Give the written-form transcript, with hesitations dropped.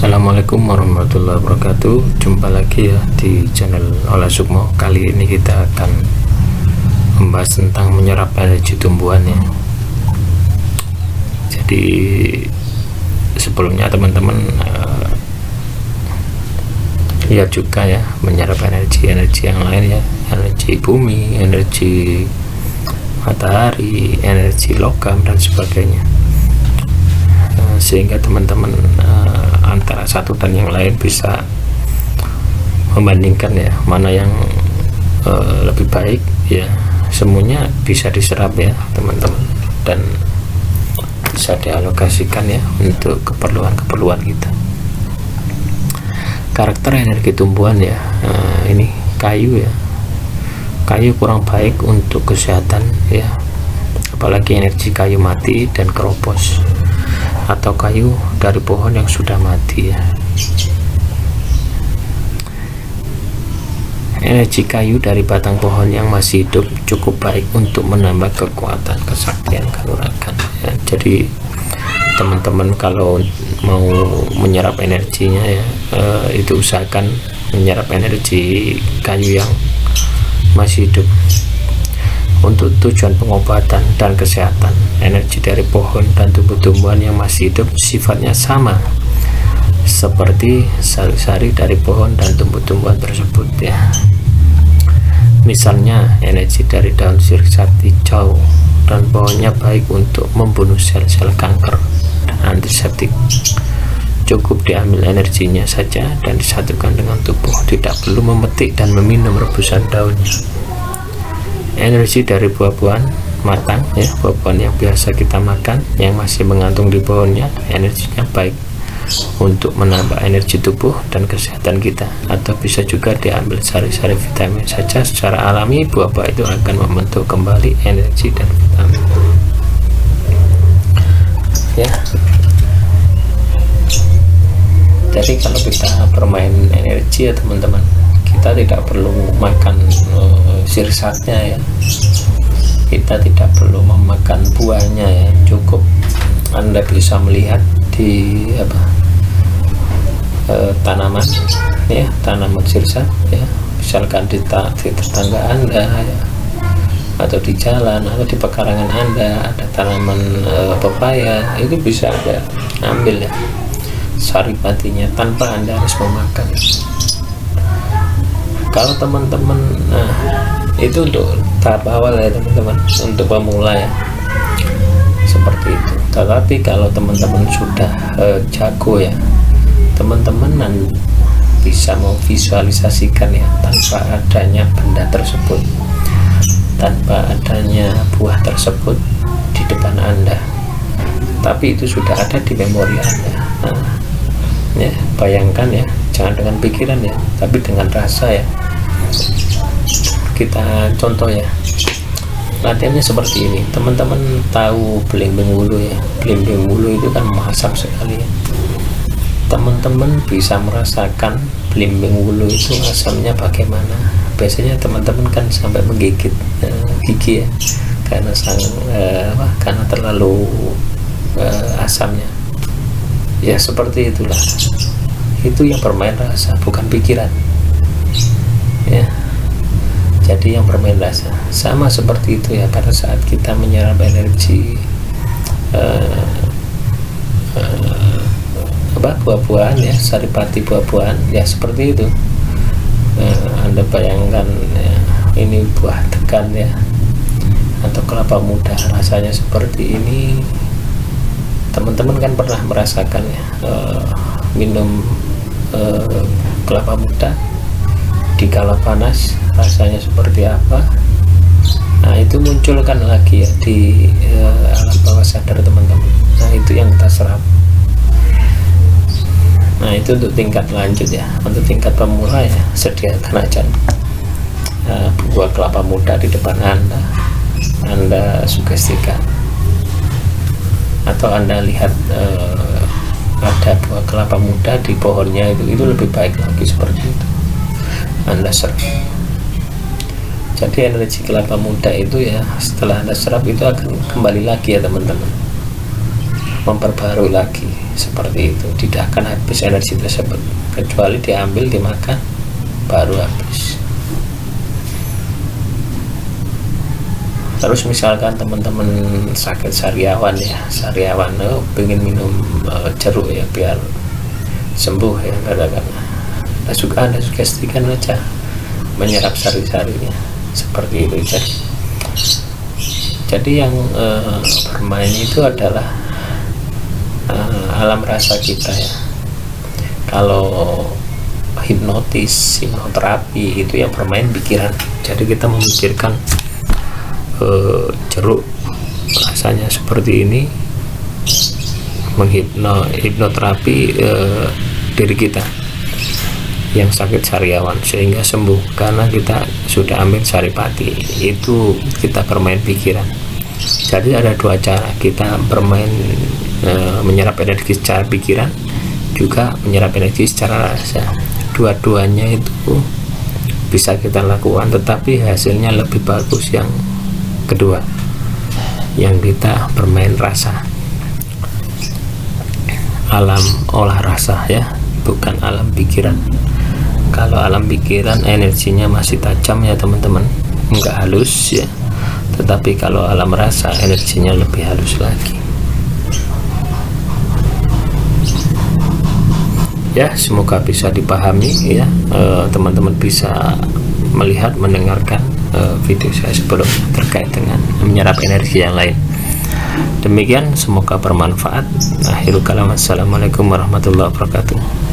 Assalamualaikum warahmatullahi wabarakatuh. Jumpa lagi ya di channel Olah Sukmo. Kali ini kita akan membahas tentang menyerap energi tumbuhan ya. Jadi sebelumnya teman-teman lihat juga ya, menyerap energi yang lain ya, energi bumi, energi matahari, energi logam dan sebagainya, sehingga teman-teman antara satu dan yang lain bisa membandingkan ya, mana yang lebih baik ya. Semuanya bisa diserap ya teman-teman, dan bisa dialokasikan ya untuk keperluan kita. Karakter energi tumbuhan ya, ini kayu ya, kayu kurang baik untuk kesehatan ya, apalagi energi kayu mati dan keropos atau kayu dari pohon yang sudah mati ya. Energi kayu dari batang pohon yang masih hidup cukup baik untuk menambah kekuatan, kesaktian, kanuragan ya. Jadi teman-teman kalau mau menyerap energinya ya, itu usahakan menyerap energi kayu yang masih hidup untuk tujuan pengobatan dan kesehatan. Energi dari pohon dan tumbuh-tumbuhan yang masih hidup sifatnya sama seperti sari-sari dari pohon dan tumbuh-tumbuhan tersebut ya. Misalnya energi dari daun sirsat hijau dan pohonnya baik untuk membunuh sel-sel kanker dan antiseptik. Cukup diambil energinya saja dan disatukan dengan tubuh, tidak perlu memetik dan meminum rebusan daunnya. Energi dari buah-buahan matang ya, buah-buahan yang biasa kita makan yang masih menggantung di pohonnya, energinya baik untuk menambah energi tubuh dan kesehatan kita. Atau bisa juga diambil sari-sari vitamin saja secara alami, buah-buah itu akan membentuk kembali energi dan vitamin ya. Jadi kalau kita bermain energi ya teman-teman, kita tidak perlu makan sirsatnya ya, kita tidak perlu memakan buahnya ya. Cukup Anda bisa melihat di tanaman ya, tanaman sirsat ya, misalkan di tetangga Anda ya, atau di jalan atau di pekarangan Anda ada tanaman pepaya, itu bisa Anda ambil ya saripatinya tanpa Anda harus memakan. Kalau teman-teman, itu untuk tahap awal ya teman-teman, untuk pemula ya, seperti itu. Tetapi kalau teman-teman sudah jago ya, teman-teman bisa memvisualisasikan ya, tanpa adanya benda tersebut, tanpa adanya buah tersebut di depan Anda, tapi itu sudah ada di memori Anda. Ya, bayangkan ya, jangan dengan pikiran ya, tapi dengan rasa ya. Kita contoh ya, latihannya seperti ini. Teman-teman tahu belimbing wulu ya, belimbing wulu itu kan masam sekali ya. Teman-teman bisa merasakan belimbing wulu itu asamnya bagaimana. Biasanya teman-teman kan sampai menggigit gigi ya, karena karena terlalu asamnya ya. Seperti itulah, itu yang bermain rasa, bukan pikiran ya. Jadi yang bermain rasa sama seperti itu ya, pada saat kita menyerap energi buah-buahan ya, saripati buah-buahan ya, seperti itu. Anda bayangkan ya, ini buah degan ya, atau kelapa muda, rasanya seperti ini. Teman-teman kan pernah merasakan ya, minum kelapa muda di kala panas rasanya seperti apa. Nah, itu munculkan lagi ya di alam bawah sadar teman-teman. Nah, itu yang kita serap. Nah, itu untuk tingkat lanjut ya. Untuk tingkat pemula ya, sediakan aja buah kelapa muda di depan Anda sugestikan, atau Anda lihat ada buah kelapa muda di pohonnya, itu lebih baik lagi seperti itu Anda serap. Jadi energi kelapa muda itu ya, setelah Anda serap itu akan kembali lagi ya teman-teman. memperbarui lagi seperti itu. Tidak akan habis energi tersebut kecuali diambil, dimakan, baru habis. Terus misalkan teman-teman sakit sariawan ya, sariawan pengen minum jeruk ya biar sembuh ya, katakan Anda sugestikan aja menyerap sari-sarinya seperti itu. Jadi yang bermain itu adalah alam rasa kita ya. Kalau hipnoterapi itu yang bermain pikiran. Jadi kita memikirkan jeruk rasanya seperti ini, menghipnoterapi diri kita yang sakit sariawan sehingga sembuh karena kita sudah ambil saripati. Itu kita bermain pikiran. Jadi ada dua cara kita bermain, menyerap energi secara pikiran, juga menyerap energi secara rasa. Dua-duanya itu bisa kita lakukan, tetapi hasilnya lebih bagus yang kedua, yang kita bermain rasa, alam olah rasa ya, bukan alam pikiran. Kalau alam pikiran energinya masih tajam ya teman-teman, enggak halus ya, tetapi kalau alam rasa energinya lebih halus lagi ya. Semoga bisa dipahami ya, teman-teman bisa melihat, mendengarkan video saya sebelumnya terkait dengan menyerap energi yang lain. Demikian, semoga bermanfaat. Akhirul kalam, assalamualaikum warahmatullahi wabarakatuh.